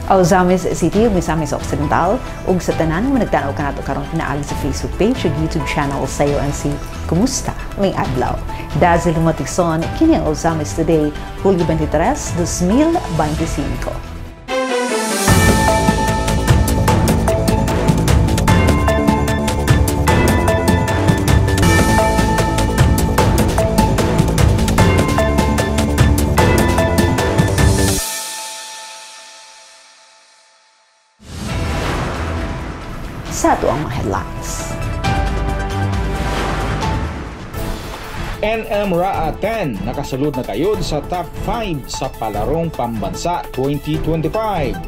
Auzamis City ug Misamis Occidental ug sa tanan nga nagtanaw kanato karon pinaagi sa Facebook page ug YouTube channel sa UNC. Kumusta? May adlaw. Dahil lumatikson kini ang Auzamis Today, Hulyo 23, 2025. Sa ito ang mga headlines. NMRA 10 nakasulod na kayod sa top 5 sa palarong pambansa 2025.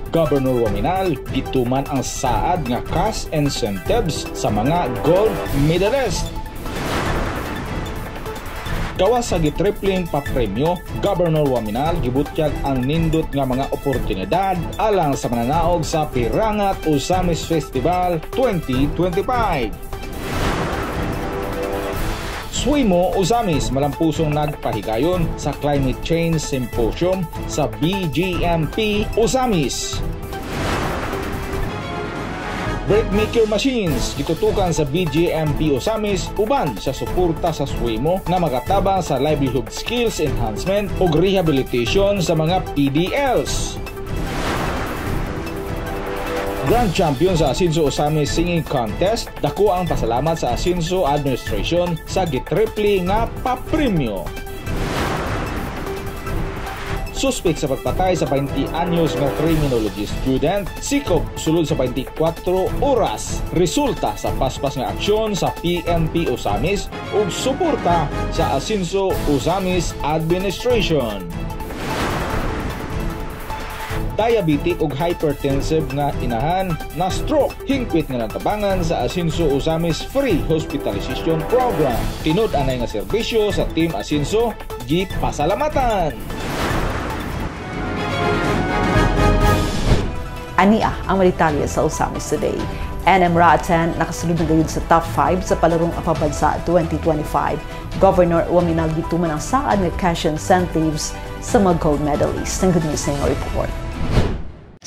Governor Waminal gituman ang saad nga cash incentives sa mga gold medalist. Gawas sa gitripling papremyo, Governor Waminal gibutyag ang nindot nga mga oportunidad alang sa mananaog sa Pirangat Auzamis Festival 2025. Suimo Auzamis malampusong nagpahigayon sa Climate Change Symposium sa BGMP Auzamis. Breadmaker machines gitutukan sa BGMP Auzamis uban sa suporta sa Suimo na makatabang sa livelihood skills enhancement ug rehabilitation sa mga PDLs. Grand Champion sa Asinso Auzamis Singing Contest, dako ang pasalamat sa Asinso Administration sa gitriple nga papremyo. Suspect sa pagpatay sa 20 anyos nga criminology student, sikop sulod sa 24 oras. Resulta sa paspas nga aksyon sa PNP Auzamis ug suporta sa Asinso Auzamis Administration. Diabetic ug hypertensive nga inahan na stroke hingpit nga natabangan sa Asinso Auzamis Free Hospitalization Program. Tinud anay nga serbisyo sa Team Asinso gipasalamatan. Ania ang malitalya sa Auzamis Today. NMRA 10 nakasulod na gayud sa top 5 sa palarong pambansa 2025. Governor Waminal gituman ang saad nga cash incentives sa mga gold medalists. Ang good news na yung report.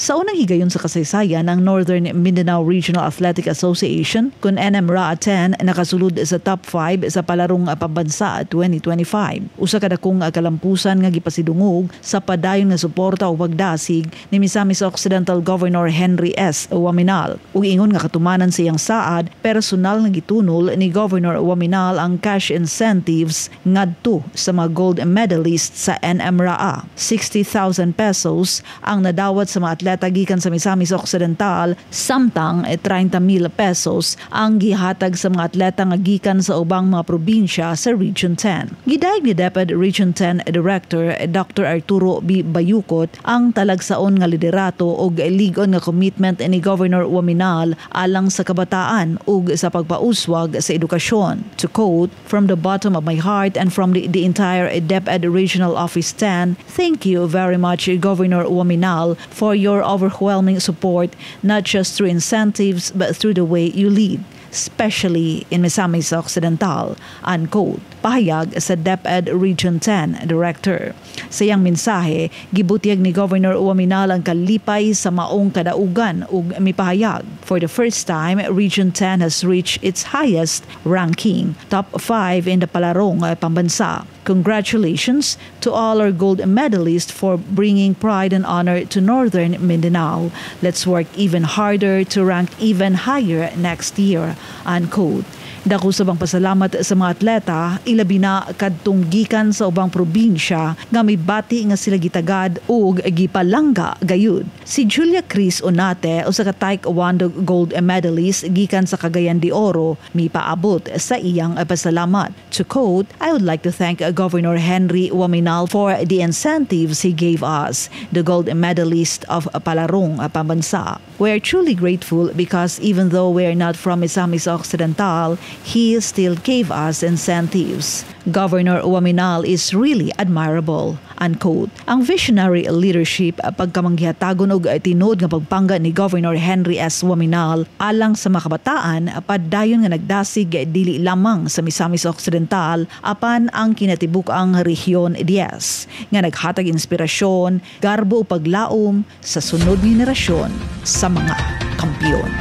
Sa unang higayon sa kasaysayan ng Northern Mindanao Regional Athletic Association, kun NMRA 10 nakasulod sa top 5 sa palarong pambansa 2025. Usa kada kong kalampusan nga gipasidungog sa padayon nga suporta o pagdasig ni Misamis Occidental Governor Henry S. Waminal. Ug ingon nga katumanan siyang saad, personal nga gitunol ni Governor Waminal ang cash incentives ngadto sa mga gold medalists sa NMRA. 60,000 pesos ang nadawat sa mga atleta gikan sa Misamis Occidental, samtang 30,000 pesos ang gihatag sa mga atleta nga gikan sa ubang mga probinsya sa Region 10. Gidayeg ni DepEd Region 10 Director Dr. Arturo B. Bayukot ang talagsaon nga liderato ug ligon nga commitment ni Governor Waminal alang sa kabataan ug sa pagpauswag sa edukasyon. To quote, "From the bottom of my heart and from the entire DepEd Regional Office 10, thank you very much, Governor Waminal, for your overwhelming support, not just through incentives but through the way you lead, especially in Misamis Occidental," unquote. Pahayag sa DepEd Region 10 Director. Sa iyang mensahe, gibutyag ni Governor Waminal ang kalipay sa maong kadaugan ug mipahayag. For the first time, Region 10 has reached its highest ranking, top 5 in the palarong pambansa. Congratulations to all our gold medalists for bringing pride and honor to Northern Mindanao. Let's work even harder to rank even higher next year, unquote. Dako sa bang pasalamat sa mga atleta, ilabi na kadtong gikan sa ubang probinsya nga may bati nga sila gitagad ug gipalangga gayud. Si Julia Cris Onate usa ka taekwondo gold medalist gikan sa Cagayan de Oro mipaabot sa iyang pasalamat. To quote, "I would like to thank Governor Henry Waminal for the incentives he gave us, the gold medalist of palarong pambansa. We are truly grateful because even though we are not from Misamis Occidental, he still gave us incentives. Governor Waminal is really admirable," unquote. Ang visionary leadership pagkamanggihatagon og tinod nga pagpangga ni Governor Henry S. Waminal alang sa mga kabataan padayon nga nagdasig dili lamang sa Misamis Occidental apan ang kinatibuk-ang rehiyon 10 nga naghatag inspirasyon, garbo o paglaom sa sunod henerasyon sa mga kampiyon.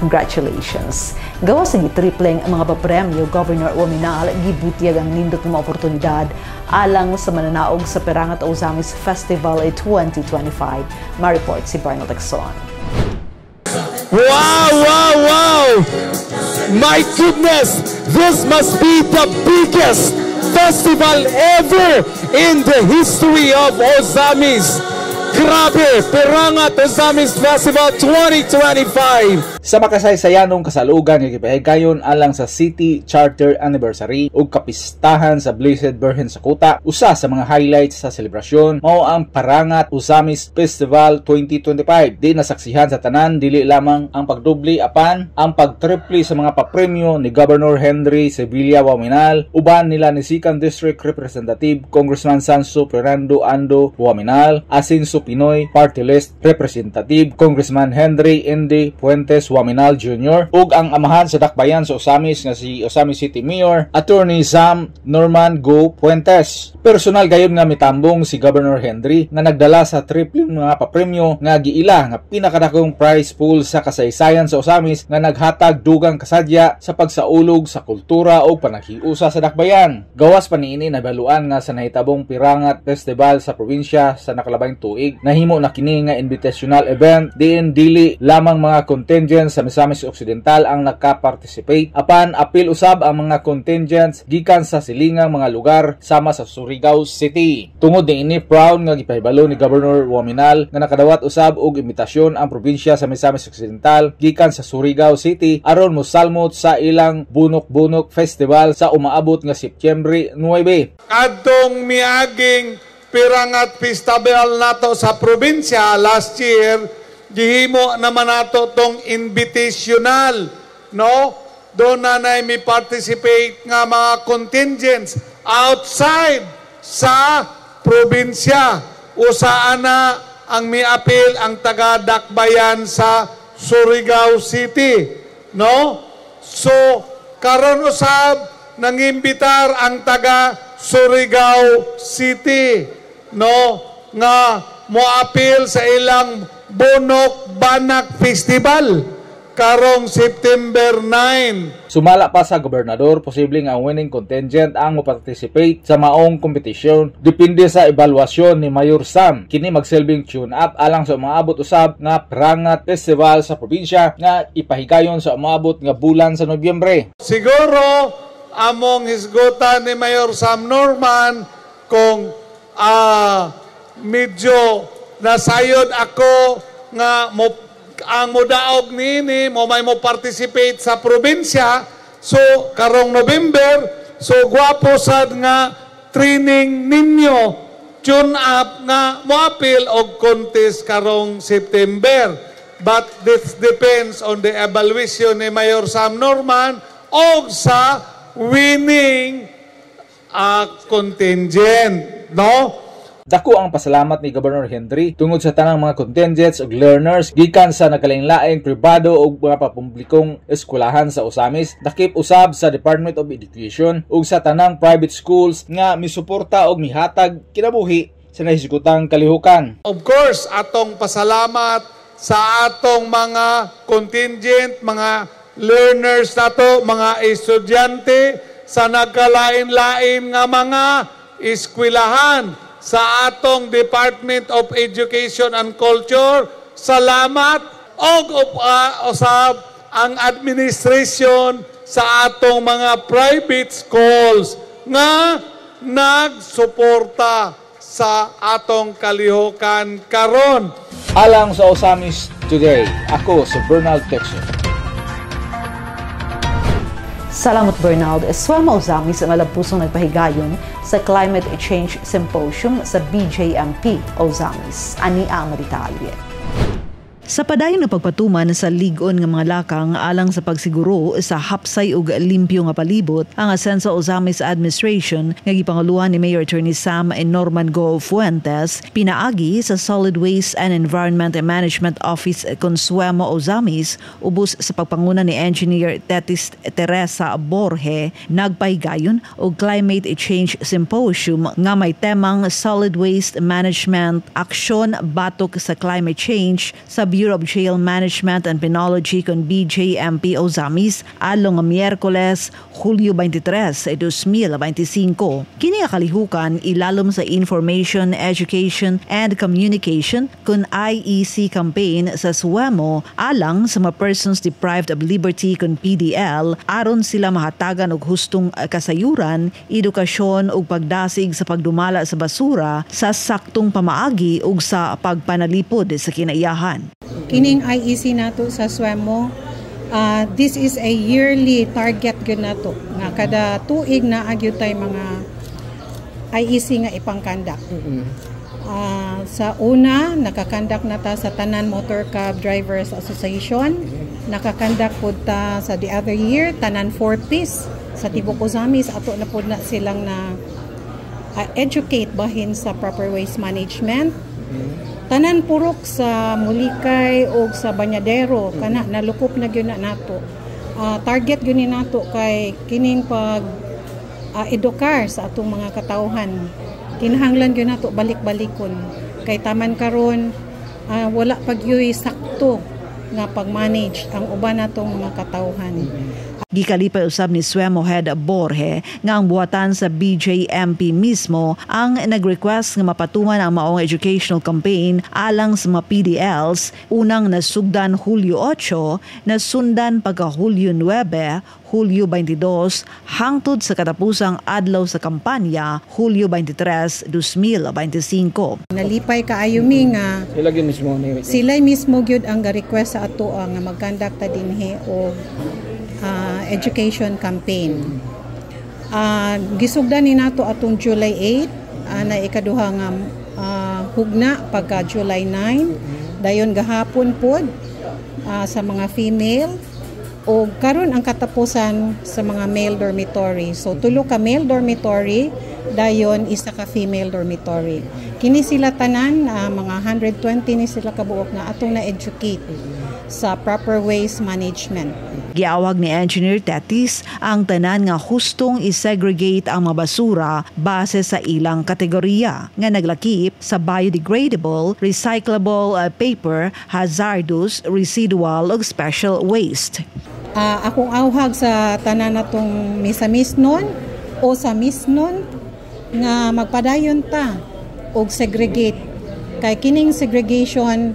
Congratulations! Gawa sa gitripleng ang mga papremyo, Governor Waminal gibutiyag ang nindot ng mga oportunidad alang sa mananaog sa Pirangat Ozamis Festival 2025. Ma-report si Barnel Texon. Wow, wow, wow! My goodness! This must be the biggest festival ever in the history of Ozamis! Grabe! Pirangat Ozamis Festival 2025! Sa makasaysayanong kasalugan nga gipahigayon alang sa City Charter Anniversary ug kapistahan sa Blessed Virgin sa Kuta, usa sa mga highlights sa selebrasyon mao ang Pirangat Ozamis Festival 2025. Di nasaksihan sa tanan dili lamang ang pagdubli apan ang pagtriple sa mga papremyo ni Governor Henry Sevilla Waminal, uban nila ni 2nd District Representative Congressman Sanso Fernando Ando Waminal, Asinso Pinoy Party List Representative Congressman Henry Indy Fuentes Waminal Jr. ug ang amahan sa dakbayan sa Ozamis nga si Ozamis City Mayor Attorney Sam Norman Go Fuentes. Personal gayon nga mitambong si Governor Henry nga nagdala sa triple mga papremyo nga giila nga pinakadakong prize pool sa kasaysayan sa Ozamis nga naghatag dugang kasadya sa pagsaulog sa kultura o panaghiusa sa dakbayan. Gawas pa niini nabaluan nga sa nahitabong Pirangat Festival sa probinsya sa nakalabang tuig, nahimo na kini nga invitational event diin dili lamang mga contingent sa Misamis Occidental ang nagka-participate apan apil usab ang mga contingents gikan sa silingang mga lugar sama sa Surigao City. Tungod niini proud nga gipahibalo ni Governor Waminal nga nakadawat usab og imbitasyon ang probinsya sa Misamis Occidental gikan sa Surigao City aron mosalmot sa ilang bunok-bunok festival sa umaabot nga Setyembre 9. Adtong miaging Pirangat Festival nato sa probinsya last year, gihimo naman nato tong invitational, no? Doon na may participate nga mga contingents outside sa probinsya. Usaan na ang miapil ang taga-dakbayan sa Surigao City, no? So, karon usab nangimbitar ang taga Surigao City, no? Nga moapil sa ilang Bunok Banak Festival karong September 9. Sumala pa sa gobernador, posibleng ang winning contingent ang mo-participate sa maong kompetisyon. Depende sa evaluasyon ni Mayor Sam. Kini magsilbing tune-up alang sa umaabot usab nga Pirangat Festival sa probinsya nga ipahigayon sa umaabot nga bulan sa Nobyembre. Siguro among hisgutan ni Mayor Sam Norman kung medyo nasayod ako nga ang modaog nini mo may mo participate sa probinsya, so karong November, so gwapo sad nga training ninyo tune up nga moapil og contest karong September, but this depends on the evaluation ni Mayor Sam Norman og sa winning contingent, no? Dako ang pasalamat ni Governor Henry tungod sa tanang mga contingents ug learners gikan sa nagkalain-laing pribado ug mga papublikong eskwelahan sa Ozamis, dakip usab sa Department of Education ug sa tanang private schools nga misuporta ug mihatag kinabuhi sa nahisgutang kalihukan. Of course, atong pasalamat sa atong mga contingent, mga learners nato, mga estudyante sa nagkalain-lain nga mga eskwelahan. Sa atong Department of Education and Culture, salamat og usab ang administration sa atong mga private schools nga nagsuporta sa atong kalihukan karon. Alang sa Ozamis Today, ako si Bernal Texon. Salamat Bernald. Swelma Ozamis ang alapusong nagpahigayon sa Climate Change Symposium sa BJMP Ozamis. Ani ang detalye. Sa padayon na pagpatuman sa lig-on nga mga lakang alang sa pagsiguro sa hapsay ug limpyo nga palibot, ang Asenso Ozamis Administration nga gipanguluhan ni Mayor Attorney Sam Norman Go Fuentes pinaagi sa Solid Waste and Environment Management Office Consuemo Ozamis ubos sa pagpanguna ni Engineer Tetis Teresa Borge nagpaygayon og Climate Change Symposium nga may temang Solid Waste Management Aksyon batok sa Climate Change sa Bureau of Jail Management and Penology kon BJMP Ozamis along Miyerkules, Hulyo 23, 2025. Kini kalihukan ilalom sa Information, Education and Communication kun IEC campaign sa SWEMO alang sa mga persons deprived of liberty kun PDL aron sila mahatagan og hustong kasayuran, edukasyon ug pagdasig sa pagdumala sa basura sa saktong pamaagi ug sa pagpanalipod sa kinaiyahan. Kining IEC nato sa SWEMO, this is a yearly target gyud nato nga kada tuig na agyud tay mga IEC nga ipangkandak. Sa una, nakakandak na ta sa Tanan Motor Cab Drivers Association, nakakandak pud ta sa the other year Tanan 4Ps sa Tibok Ozamis, ato na pud na silang na educate bahin sa proper waste management. Tanan purok sa Mulikay o sa Banyadero kana nalukop na gyud na nato. Target gyud ni nato kay kining pag edukar sa atong mga katawhan. Kinahanglan gyud nato balik-balikon kay taman karon wala pagyoy sakto nga pag-manage ang uban natong mga katawhan. Gikalipay usab ni SWEMO Head Borge nga ang buhatan sa BJMP mismo ang nag-request nga mapatuman ang maong educational campaign alang sa mga PDLs unang nasugdan Hulyo 8, nasundan pagka Hulyo 9, Hulyo 22 hangtod sa katapusang adlaw sa kampanya Hulyo 23, 2025. Nalipay kaayo mi nga sila mismo gyud ang ga-request sa ato nga mag-conduct ta dinhi og education campaign. Gisugdan ni nato atong July 8 na ikaduha nga hugna pagka July 9 dayon gahapon pod sa mga female o karon ang katapusan sa mga male dormitory. So tulo ka male dormitory dayon isa ka female dormitory. Kini sila tanan mga 120 ni sila kabuok nga atong na-educate sa proper waste management. Giawag ni Engineer Tetis ang tanan nga hustong isegregate ang mga basura base sa ilang kategorya nga naglakip sa biodegradable, recyclable paper, hazardous, residual ug special waste. Akong awhag sa tanan natong misamisnon o sa misnon nga magpadayon ta og segregate kay kining segregation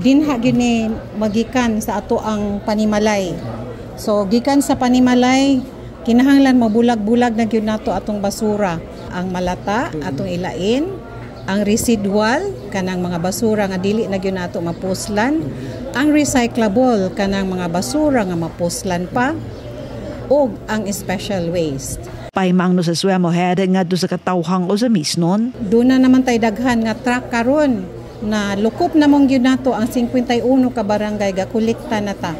dinha gini magikan sa ato ang panimalay. So gikan sa panimalay kinahanglan mabulag-bulag na gyud nato atong basura, ang malata atong ilain, ang residual kanang mga basura nga dili na gyud nato mapuslan, ang recyclable kanang mga basura nga mapuslan pa, ug ang special waste. Pahimangno sa SWEMO Head ngadto sa katawhang Ozamisnon. Doon na naman tay daghan nga truck karon na lukop na mong yun nato ang 51 ka barangay ga kolekta na ta.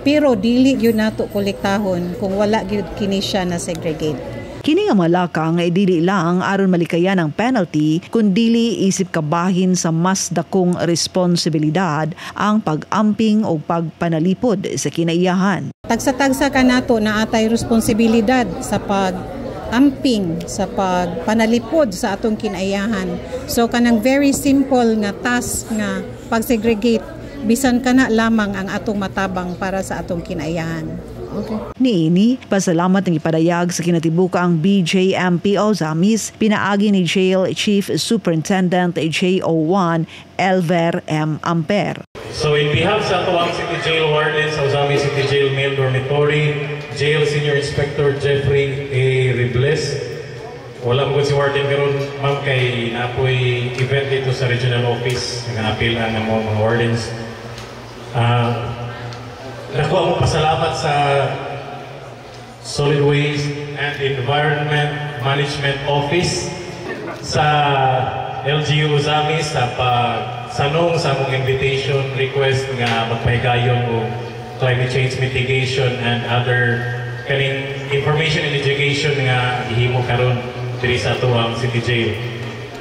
Pero dili yun nato kolektahon kung wala yun kini siya na segregate. Kini nga malakang dili lang aron malikayan ang penalty kundili isip kabahin sa mas dakong responsibilidad ang pag-amping o pagpanalipod sa kinaiyahan. Tagsa-tagsa ka nato na atay responsibilidad sa pag-amping, sa pagpanalipod sa atong kinaiyahan. So kanang very simple nga task nga pag-segregate bisan kana lamang ang atong matabang para sa atong kinaiyahan. Okay. Niini, pasalamat ng ipadayag sa kinatibuka ang BJMP Ozamis, pinaagi ni Jail Chief Superintendent JO1 Elver M. Amper. So in behalf sa Tuwang City Jail Warden sa Ozamis City Jail Male Dormitory, Jail Senior Inspector Jeffrey A. Ribles, wala mo si Warden karon ma'am kay napoy event dito sa regional office, nag-appeal ang mga wardens. Nakuha mo pasalamat sa Solid Waste and Environment Management Office sa LGU Ozamis sa sanong sa among invitation request nga magpahigayon og climate change mitigation and other kaning information and education nga gihimo karon diri sa atuang City Jail.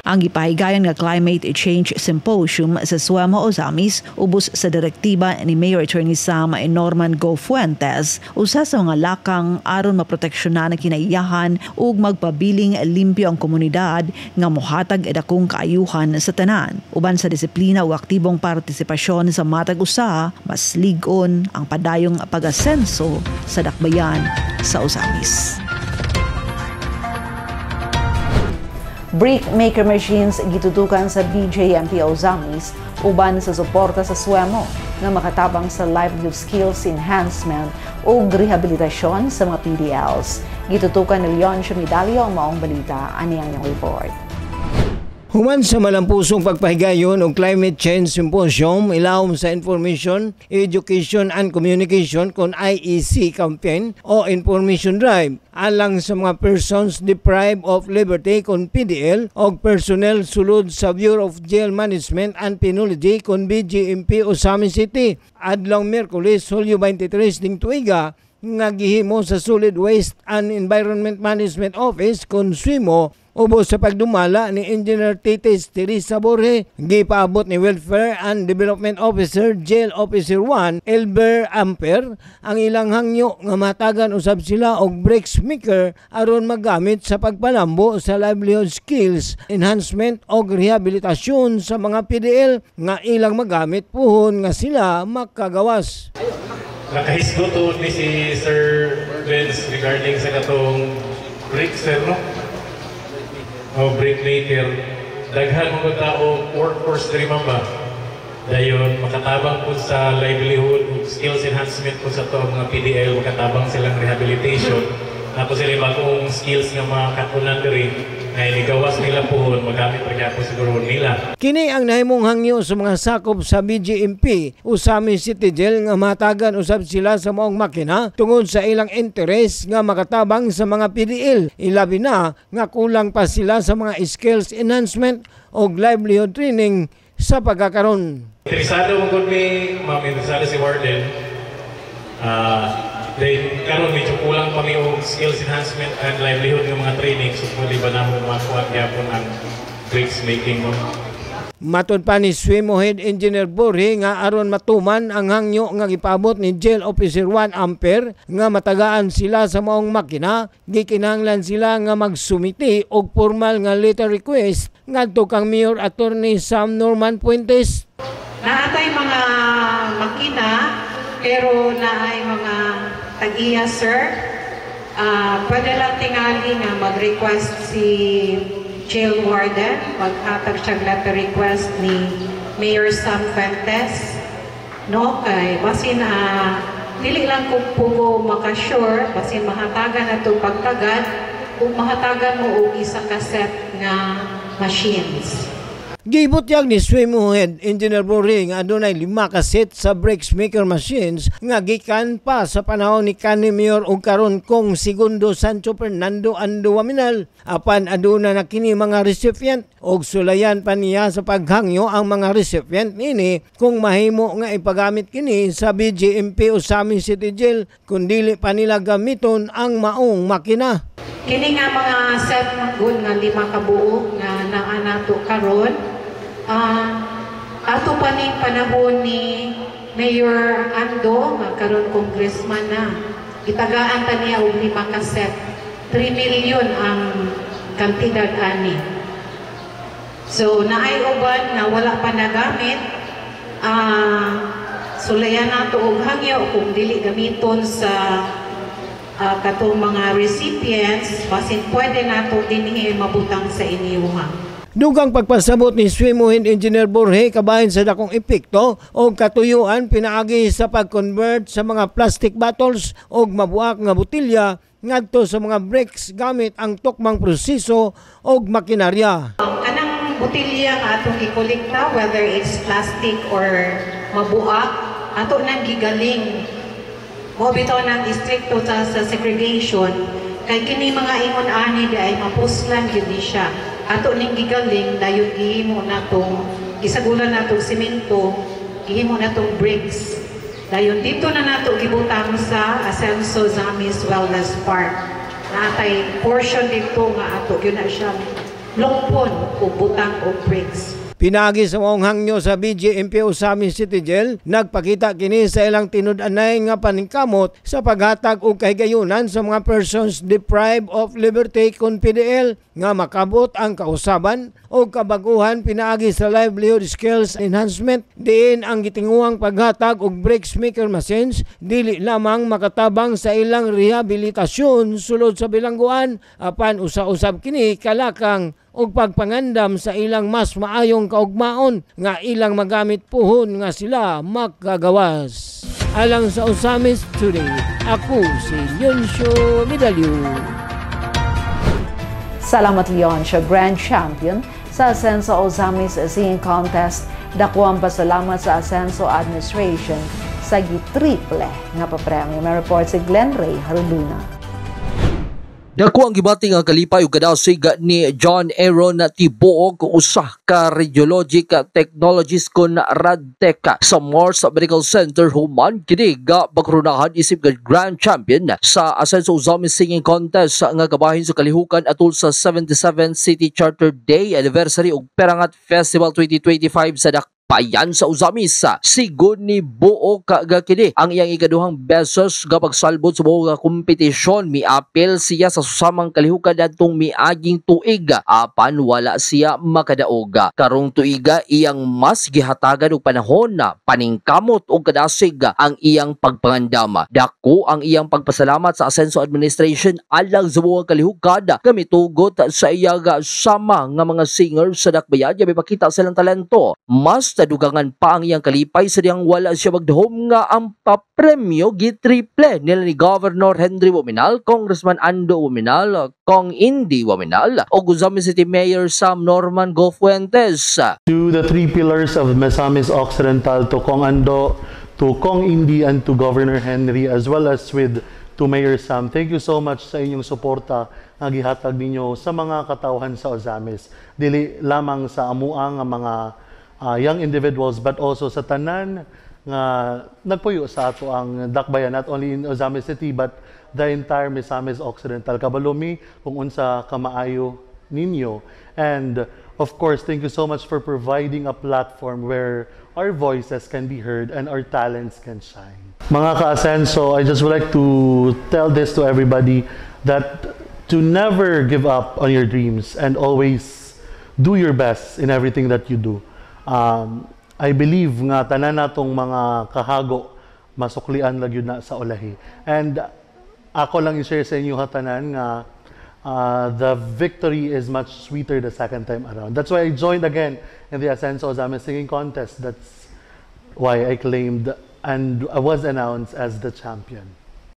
Ang gipahigayon nga Climate Change Symposium sa Suemo, Ozamis ubos sa direktiba ni Mayor Attorney Sam Norman Go Fuentes usa sa mga lakang aron maproteksyonan ang kinaiyahan ug magpabiling limpyo ang komunidad nga mohatag edakong kaayuhan sa tanan. Uban sa disiplina ug aktibong partisipasyon sa matag usa, mas lig-on ang padayong pag-asenso sa dakbayan sa Ozamis. Brick maker machines gitutukan sa BJMP Ozamis uban sa suporta sa Suemo nga makatabang sa livelihood skills enhancement o rehabilitasyon sa mga PDLs. Gitutukan ni Leon Medallo ang maong balita. Ani ang report. Human sa malampusong pagpahigayon og Climate Change Symposium ilawom sa Information, Education and Communication kon IEC campaign o Information Drive alang sa mga persons deprived of liberty kon PDL o personnel sulod sa Bureau of Jail Management and Penology kon BJMP Ozamis City adlong Miyerkules, Hulyo 23 ding tuiga nga gihimo sa Solid Waste and Environment Management Office kon SWIMO ubos sa pagdumala ni Engineer Titis Teresa Borge, gipaabot ni Welfare and Development Officer, Jail Officer 1, Elber Amper, ang ilang hangyo nga matagan usab sila og bricks maker aron magamit sa pagpalambo sa livelihood skills, enhancement og rehabilitasyon sa mga PDL nga ilang magamit puhon nga sila makagawas. Nakahisgoto ni si Sir Vince regarding sa katong bricks, no? O brickmaker, daghan mo tao workforce diri mamba. Dayon makatabang po sa livelihood ug skills enhancement po sa to mga PDL, makatabang silang rehabilitation. Tapos sila bagong skills nga makatunan diri nga inigawas nila po magamit pa po siguro nila. Kini ang nahimong hangyo sa mga sakop sa BJMP Ozamis City Jail nga matagan usab sila sa maong makina tungod sa ilang interes nga makatabang sa mga PDL. Ilabi na nga kulang pa sila sa mga skills enhancement o livelihood training sa pagkakaroon. Interesado mo kung may interesado si Warden. Then karon medyo kulang pa may skills enhancement and livelihood ng mga training, so pwede ba na mo makuha gyapon ang bricks making mo? Matod pa ni SWIMO Head Engineer Borge nga aron matuman ang hangyo nga gipaabot ni Jail Officer 1 Amper nga matagaan sila sa maong makina, gikinahanglan sila nga magsumiti og formal nga letter request ngadto kang Mayor Attorney Sam Norman Fuentes. Naatay mga makina pero naay mga tag-iya, sir. Pwede lang tingali nga mag-request si Jail Warden, maghatag siya letter request ni Mayor Sam Fuentes. No, kay basin dili lang kung pugo makasure, basin mahatagan na itong pagtagad, kung mahatagan mo og isa ka set nga machines. Gibutyag ni SWIMO Head Engineer Borge nga adunay 5 ka set sa bricks maker machines nga gikan pa sa panahon ni kanhi Mayor ug karon kong Segundo Sancho Fernando Anduaminal. Apan aduna na kini mga recipient og sulayan pa niya sa paghangyo ang mga recipient nini kung mahimo nga ipagamit kini sa BJMP Ozamis City Jail kun dili pa nila gamiton ang maong makina. Kini nga mga set good nga 5 ka buo nga naa nato karon. Ato pa ning panahon ni Mayor Ando nga karon congressman na. Itagaan ta niya og 5 ka set. 3 million ang kantidad ani. So naay uban na wala pa nagamit. Sulayan nato og hangyo kung dili gamiton sa katong mga recipients, basin pwede nato dinhi mabutang sa inyuha. Dugang pagpasabot ni SWIMO Head Engineer Borge kabahin sa dakong epekto o katuyuan pinaagi sa pag-convert sa mga plastic bottles o mabuak nga botilya ngadto sa mga bricks gamit ang tukmang proseso o makinarya. Anang botilya nga atong ikolekta, whether it's plastic or mabuak, ato nang gigaling mo bitaw ng istrikto sa segregation kay kini mga ingon ani di ay mapuslan gyud siya. Ato ning gigaling dayon gihimo natong gisagulan nato simento, gihimo natong bricks. Dayon dito na nato gibutang sa Asenso Zamis Wellness Park. Natay portion dito nga ato gyud na siya longpon o butang o bricks. Pinagi sa maong hangyo sa BJMP Osamis City Jail, nagpakita kini sa ilang tinud-anay nga paningkamot sa paghatag og kahigayunan sa mga persons deprived of liberty kon PDL nga makabot ang kausaban o kabaguhan pinaagi sa livelihood skills enhancement diin ang gitinguhang paghatag og bricks maker machines dili lamang makatabang sa ilang rehabilitasyon sulod sa bilangguan apan usa-usab kini kalakang og pagpangandam sa ilang mas maayong kaugmaon nga ilang magamit puhon nga sila makagawas. Alang sa Osamis Today, ako si Leoncio Medalyo. Salamat Leoncio, Grand Champion sa Asenso Osamis Singing Contest. Dakuang pasalamat sa Asenso Administration sa gitriple nga papremyo. May report si Glenn Ray Haruluna. Dako ang gibati nga kalipay ug kadasig ni John Aaron Tibuok usa ka radiologic technologist kon Radtech sa Mars Medical Center human kini ga bagrunahan isip Grand Champion sa Asenso Osamis Singing Contest nga kabahin sa kalihukan atol sa 77 City Charter Day Anniversary ug Perangat Festival 2025 sa Payan sa Osamis. Sigon ni Buok kagakini ang iyang ikaduhang beses nga pagsalbot sa buong kompetisyon. Miapil siya sa susamang kalihukan adtong miaging tuig apan wala siya makadaog. Karong tuiga iyang mas gihatagan og panahon na paningkamot og kadasig ang iyang pagpangandam. Dako ang iyang pagpasalamat sa Asenso Administration alang sa buong kalihukan gamitugot sa iyang sama nga mga singer sa dakbayan nga mipakita silang talento. Mas dugangan pa ang iyang kalipay sa diyang wala siya magdahom nga ang papremyo gitriple nila ni Governor Henry Wominal, Congressman Ando Wominal, Kong Indy Wominal o Osamis City Mayor Sam Norman Go Fuentes. To the three pillars of Misamis Occidental, to Kong Ando, to Kong Indy, and to Governor Henry, as well as with to Mayor Sam, thank you so much sa inyong suporta nga gihatag ninyo sa mga katawhan sa Osamis. Dili lamang sa amuang mga young individuals but also sa tanan nga nagpuyo sa ato ang dakbayan, not only in Osamis City but the entire Misamis Occidental. Kabalomi kung unsa kamaayo ninyo, and of course thank you so much for providing a platform where our voices can be heard and our talents can shine. Mga ka-Asenso, I just would like to tell this to everybody that to never give up on your dreams and always do your best in everything that you do. I believe nga tanan natong mga kahago masuklian lang yun na sa ulahi. And ako lang i-share sa inyo tanan nga the victory is much sweeter the second time around. That's why I joined again in the Asenso Osamis Singing Contest. That's why I claimed and I was announced as the champion.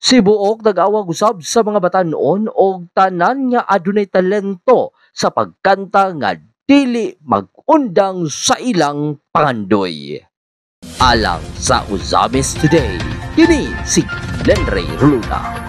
Si Buok nag-awag usab sa mga bata noon og tanan nga adunay talento sa pagkanta nga dili mag-undang sa ilang pangandoy. Alang sa Osamis Today, kini si Glenn Ray Haruluna.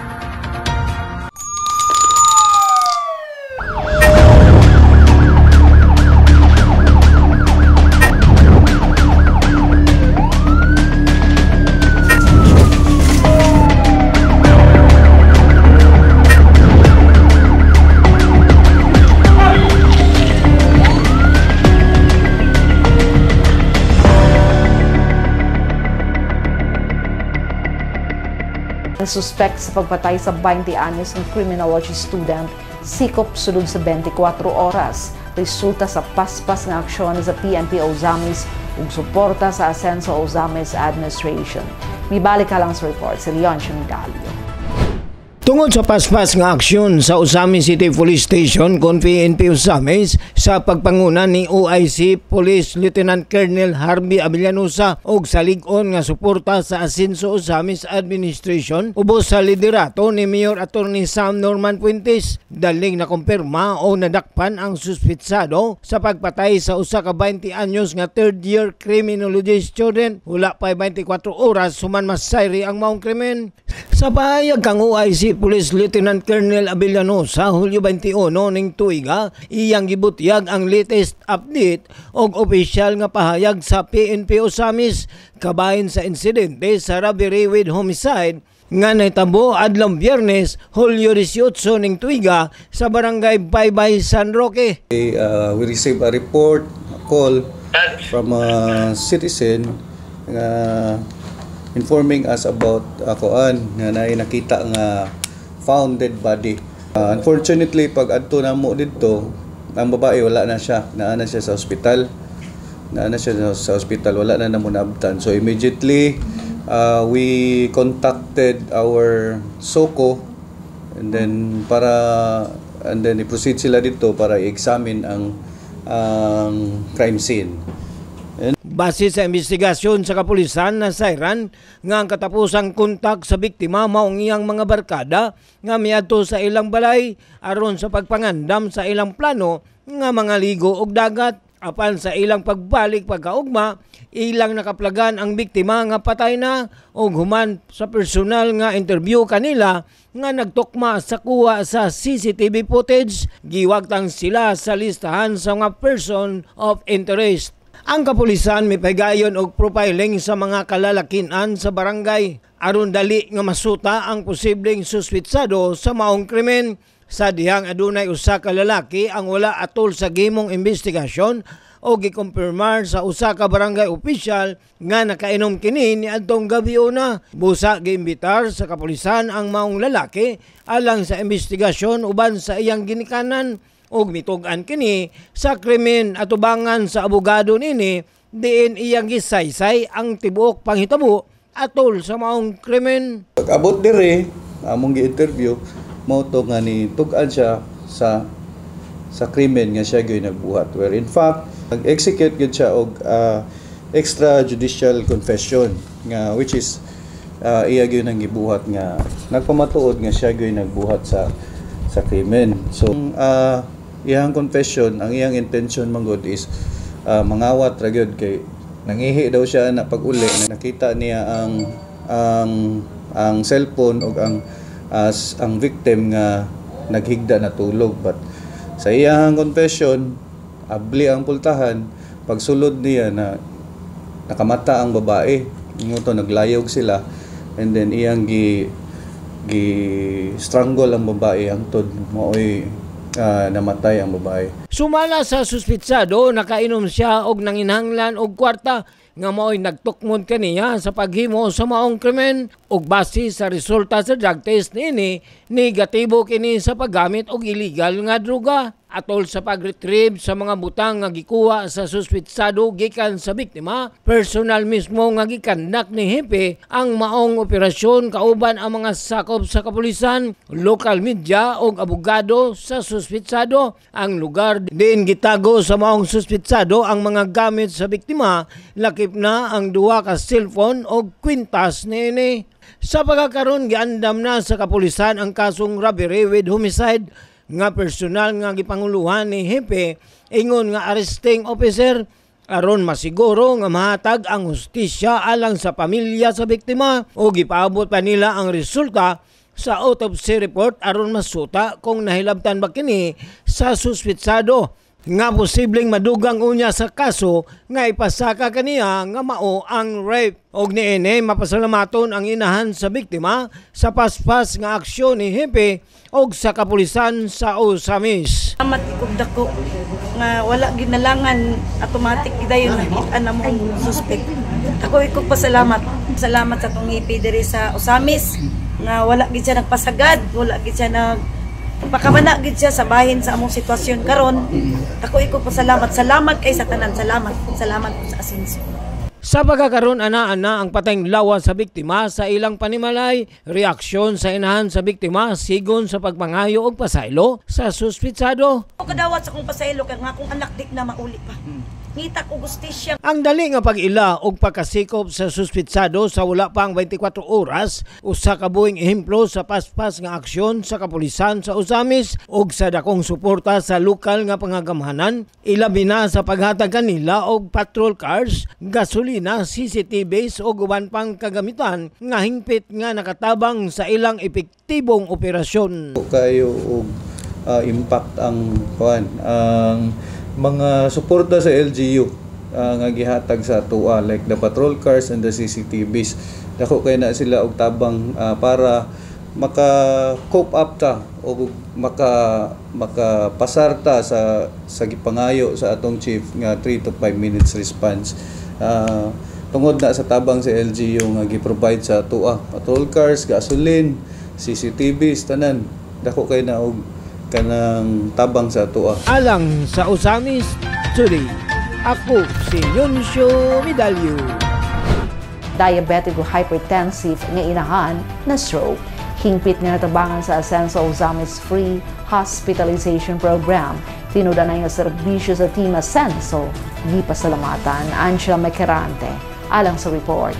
Suspect sa pagpatay sa 20 anyos ng criminology student, sikop sulod sa 24 oras. Resulta sa paspas nga aksyon sa PNP Osamis ug suporta sa Asenso Osamis Administration. Mibalik ka lang sa report si Leoncio Medalyo. Tungod sa paspas nga aksyon sa Osamis City Police Station kon PNP Osamis sa pagpanguna ni OIC Police Lieutenant Colonel Harvey Abellanosa og sa lig-on nga suporta sa Asenso Osamis Administration ubos sa liderato ni Mayor Attorney Sam Norman Fuentes, daling na kumpirma o nadakpan ang suspitsado sa pagpatay sa usa ka 20 anyos nga third year criminology student. Wala pa 24 oras suman masayri ang maong krimen. Sa pahayag kang OIC si Police Lieutenant Colonel Abellano sa Hulyo 21 ning tuiga iyang gibutyag ang latest update og opisyal nga pahayag sa PNP Osamis kabahin sa insidente sa robbery with homicide nga nahitabo adlong Biyernes Hulyo 18 ning tuiga sa barangay Baybay, San Roque. We received a report, a call from a citizen informing us about nga nakita nga found dead body. Unfortunately, pag adto namo dito, ang babae wala na siya, naa na siya sa ospital. Wala na namo naabtan. So immediately we contacted our SOCO and then i-proceed sila dito para i-examine ang crime scene. Base sa investigasyon sa kapulisan na sayran nga ang katapusang kontak sa biktima maong iyang mga barkada nga miadto sa ilang balay aron sa pagpangandam sa ilang plano nga mga ligo og dagat. Apan sa ilang pagbalik pagkaugma, ilang nakaplagan ang biktima nga patay na og human sa personal nga interview kanila nga nagtukma sa kuha sa CCTV footage, giwagtang sila sa listahan sa mga person of interest. Ang kapulisan may pagayon og profiling sa mga kalalakian sa barangay aron dali nga masuta ang posibleng suspitsado sa maong krimen. Sa dihang adunay usa ka lalaki ang wala atol sa gimong investigasyon o gikumpirmar sa usa ka barangay official nga nakainom kini niadtong gabi una. Busa giimbitar sa kapulisan ang maong lalaki alang sa investigasyon uban sa iyang ginikanan og mitug-an kini sa krimen at ubangan sa abogado nini diin iyang gisaysay ang tibuok panghitabo atol sa maong krimen. Pag-abot dire among gi-interview mo to nga ni tug-an siya sa krimen nga siya gyud nagbuhat, where in fact nag-execute gyud siya og extrajudicial confession nga which is iya gyud nang gibuhat nga nagpamatuod nga siya gyud nagbuhat sa krimen. So iyang confession, ang iyang intention manggod is mangawat ra gyud kay nangihi daw siya na pag-uli na nakita niya ang cellphone og ang victim nga naghigda na tulog, but sa iyang confession abli ang pultahan pagsulod niya na nakamata ang babae ngoto naglayog sila and then iyang gi strangle ang babae hangtod maoy namatay ang babae. Sumala sa suspitsado, nakainom siya og nanginhanglan og kwarta nga mao'y nagtukmon kaniya sa paghimo sa maong krimen ug base sa resulta sa drug test niini negatibo kini sa paggamit og illegal nga droga. Atol sa pag-retrieve sa mga butang nga gikuha sa suspitsado gikan sa biktima, personal mismo nga gikandak ni Hepe ang maong operasyon kauban ang mga sakop sa kapulisan, local media ug abogado sa suspitsado. Ang lugar din gitago sa maong suspitsado ang mga gamit sa biktima, lakip na ang duha ka cellphone ug kwintas niini. Sa pagkakaroon giandam na sa kapulisan ang kasong robbery with homicide nga personal nga gipanguluhan ni Hepe ingon nga arresting officer aron masiguro nga mahatag ang hustisya alang sa pamilya sa biktima o gipaabot pa nila ang resulta sa autopsy report aron masuta kung nahilabtan ba kini sa suspitsado nga posibleng madugang unya sa kaso nga ipasaka kaniya nga mao ang rape. Og niini mapasalamaton ang inahan sa biktima sa paspas nga aksyon ni Hepe og sa kapulisan sa Osamis. Salamat ikog dako nga wala ginalangan automatic gidayon nakita na mo ang suspect. Ako ikog pasalamat. Salamat sa tong Hepe diri sa Osamis nga wala gid siya nagpasagad, wala gid siya pakabana gid siya sa bahin sa among sitwasyon karon. Ako ikog pasalamat. Salamat kay sa tanan. Salamat po sa asinso. Sa pagkakaroon ana ang patayng lawas sa biktima sa ilang panimalay, reaksyon sa inahan sa biktima sigon sa pagpangayo og pasaylo sa suspitsado. Ako kadawat sa akong pasaylo kay nga akong anak dik na mauli pa. ngita ko gustisya. Ang dali nga pag-ila og pagkasikop sa suspitsado sa wala pang 24 oras usa ka buhing ehemplo sa paspas nga aksyon sa kapulisan sa Ozamis ug sa dakong suporta sa lokal nga pangagamhanan, ilabi na sa paghatag kanila og patrol cars, gasolina, CCTVs ug uban pang kagamitan nga hingpit nga nakatabang sa ilang epektibong operasyon. Kayo og impact ang mga suporta sa LGU nga gihatag sa atoa like the patrol cars and the CCTVs. Dako kay na sila og tabang para maka-cope up ta o makapasar ta sa gipangayo sa atong chief nga 3 to 5 minutes response. Tungod na sa tabang sa LGU nga gi-provide sa atoa patrol cars, gasoline, CCTVs tanan. Dako kay na og kanang tabang sa atoa. Alang sa Ozamis Today, ako si Yonsho Medalyo. Diabetic o hypertensive nga inahan na stroke. Hingpit nga natabangan sa Asenso Ozamis Free Hospitalization Program. Tinuda na yung serbisyo sa Team Asenso. Di pasalamatan, Angela Mequerante. Alang sa report.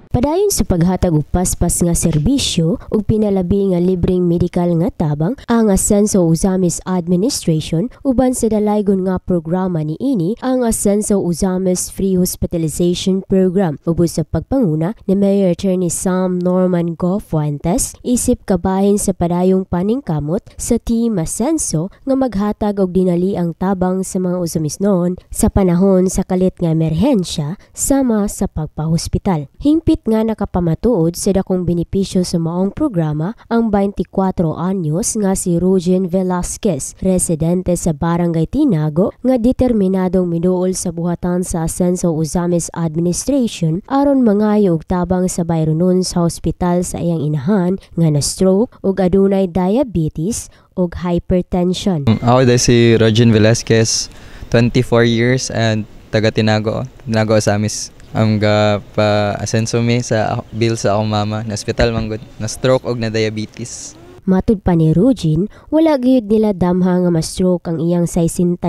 Padayon sa paghatag og paspas nga serbisyo ug pinalabi nga libreng medikal nga tabang ang Asenso Ozamis Administration uban sa dalaygon nga programa niini ang Asenso Ozamis Free Hospitalization Program ubos sa pagpanguna ni Mayor Attorney Sam Norman Go Fuentes isip kabahin sa padayong paningkamot sa Team Asenso nga maghatag og dinali ang tabang sa mga Ozamis noon sa panahon sa kalit nga emerhensya sama sa pagpahospital. Hingpit nga nakapamatuod sa dakong benepisyo sa maong programa ang 24 anyos nga si Rujen Velasquez, residente sa Barangay Tinago nga determinadong miduol sa buhatan sa Asenso Ozamis Administration aron mangayo og tabang sa bayronon sa hospital sa iyang inahan nga na-stroke ug adunay diabetes ug hypertension. Ako dahil si Rujen Velasquez, 24 years and taga Tinago Ozamis. Ang pa-asenso mi sa bill sa akong mama na hospital manggod na stroke og na diabetes. Matud pa ni Rugin, wala gayud nila damha nga ma-stroke ang iyang 62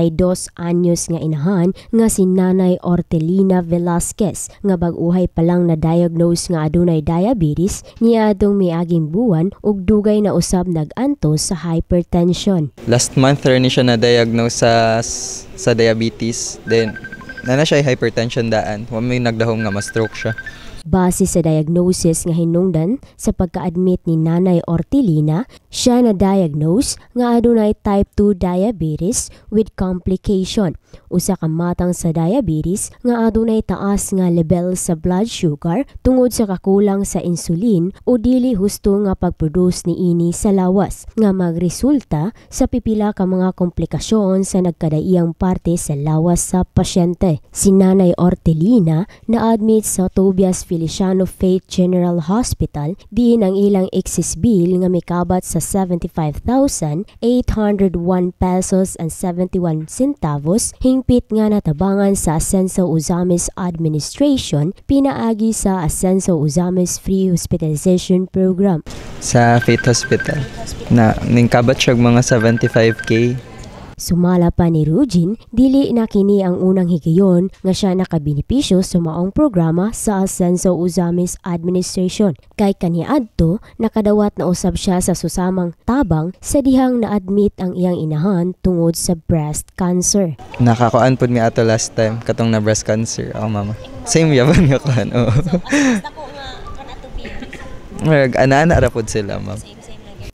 anyos nga inahan nga si Nanay Ortelina Velasquez nga bag-uhay pa lang na diagnose nga adunay diabetes niya adtong miaging buwan ug dugay na usab nag-antos sa hypertension. Last month ni siya na diagnose sa diabetes, then nana siya hypertension daan, wa may nagdahom nga ma-stroke siya. Base sa diagnosis nga hinungdan sa pagka-admit ni Nanay Ortelina, siya na-diagnose nga adunay type 2 diabetes with complication. Usa ka matang sa diabetes nga adunay taas nga level sa blood sugar tungod sa kakulang sa insulin o dili husto nga pag-produce niini sa lawas nga magresulta sa pipila ka mga komplikasyon sa nagkadaiyang parte sa lawas sa pasyente. Si Nanay Ortelina na-admit sa Tobias Feliciano Faith General Hospital diin ang ilang excess bill nga mikabat sa 75,801 pesos and 71 centavos hingpit nga natabangan sa Asenso Ozamis Administration pinaagi sa Asenso Ozamis Free Hospitalization Program. Sa Faith Hospital na ningkabat siya mga 75K. Sumala pa ni Rugin, dili na kini ang unang higayon nga siya nakabenepisyo sa maong programa sa Asenso Ozamis Administration. Kay kaniadto, nakadawat na usab siya sa susamang tabang sa dihang na-admit ang iyang inahan tungod sa breast cancer. Nakakuan pud mi ato last time katong na breast cancer ako mama. Same yaban nga kuan. Oh. Ana-ana ra pud sila ma'am.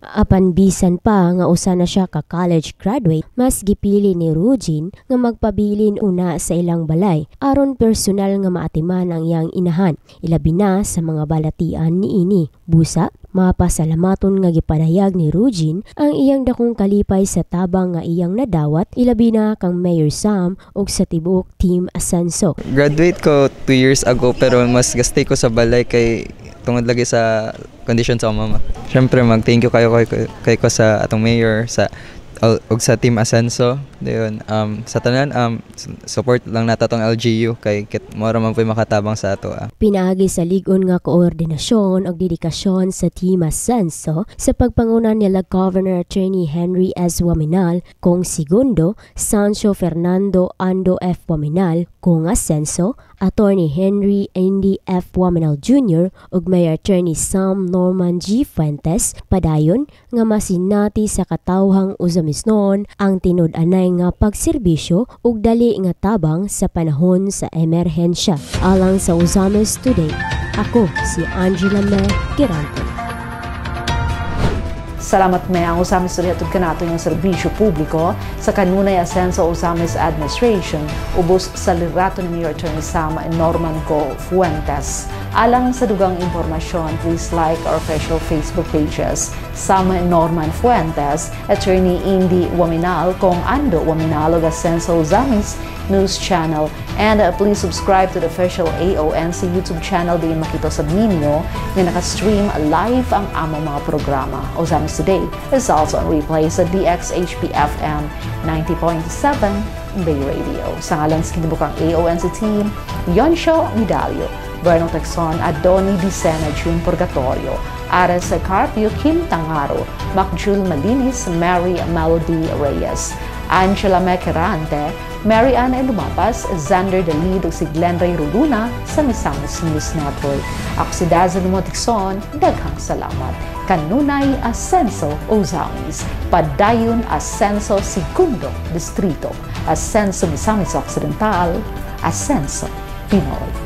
Apan bisan pa nga usa na siya ka college graduate, mas gipili ni Rugin nga magpabilin una sa ilang balay aron personal nga maatiman ang iyang inahan, ilabi na sa mga balatian niini. Busa, mapasalamaton nga gipadayag ni Rugin ang iyang dakong kalipay sa tabang nga iyang nadawat, ilabi na kang Mayor Sam ug sa tibuok Team Asenso. Graduate ko 2 years ago pero mas gastay ko sa balay kay tungod lagi sa condition sa mama. Siyempre mag-thank you kayo kay ko sa atong mayor, sa og sa Team Ascenso dayon sa tanan support lang nata tong LGU kay kit mora man puy makatabang sa ato. Pinaagi sa ligon nga koordinasyon ug dedikasyon sa Team Ascenso sa pagpanguna nila Governor Attorney Henry S. Waminal kung segundo, Sancho Fernando Ando F. Waminal kung Ascenso, Attorney Henry Andy F. Waminal Jr. ug Mayor Attorney Sam Norman G. Fuentes padayon nga masinati sa katawhang Usamis noon ang tinud-anay nga pagserbisyo ug dali nga tabang sa panahon sa emerhensya. Alang sa Usamis Today, ako si Angela Me Girante. Salamat me ang Usamis Today atod kanato yung serbisyo publiko sa kanunay Ascenso Usamis Administration ubos sa liderato ni Mayor Attorney Sam Norman Go Fuentes. Alang sa dugang impormasyon, please like our official Facebook pages, Sam Norman Fuentes, Attorney Indy Waminal, Kong Ando Waminal, Ascenso Usamis News Channel, and please subscribe to the official AONC YouTube channel din makito sa ninyo na nakastream live ang among mga programa. Usamis Today is also on replay sa DXHP-FM 90.7 Bay Radio. Sa ngalan sa kinibukang AONC team, Yonsho Medalio, Bernong Texon, Adoni Dicena, June Purgatorio, Ares Carpio, Kim Tangaro, Macjul Malinis, Mary Melody Reyes, Angela Mequerante, Mary Ann Lumapas, Xander Dalid, si Glenn Ray Ruluna sa Misamis News Network. Ako si Dazzle Motikson, daghang salamat. Kanunay Ascenso Usamis, Padayon Ascenso Segundo Distrito, Ascenso Misamis Occidental, Ascenso Pinoy.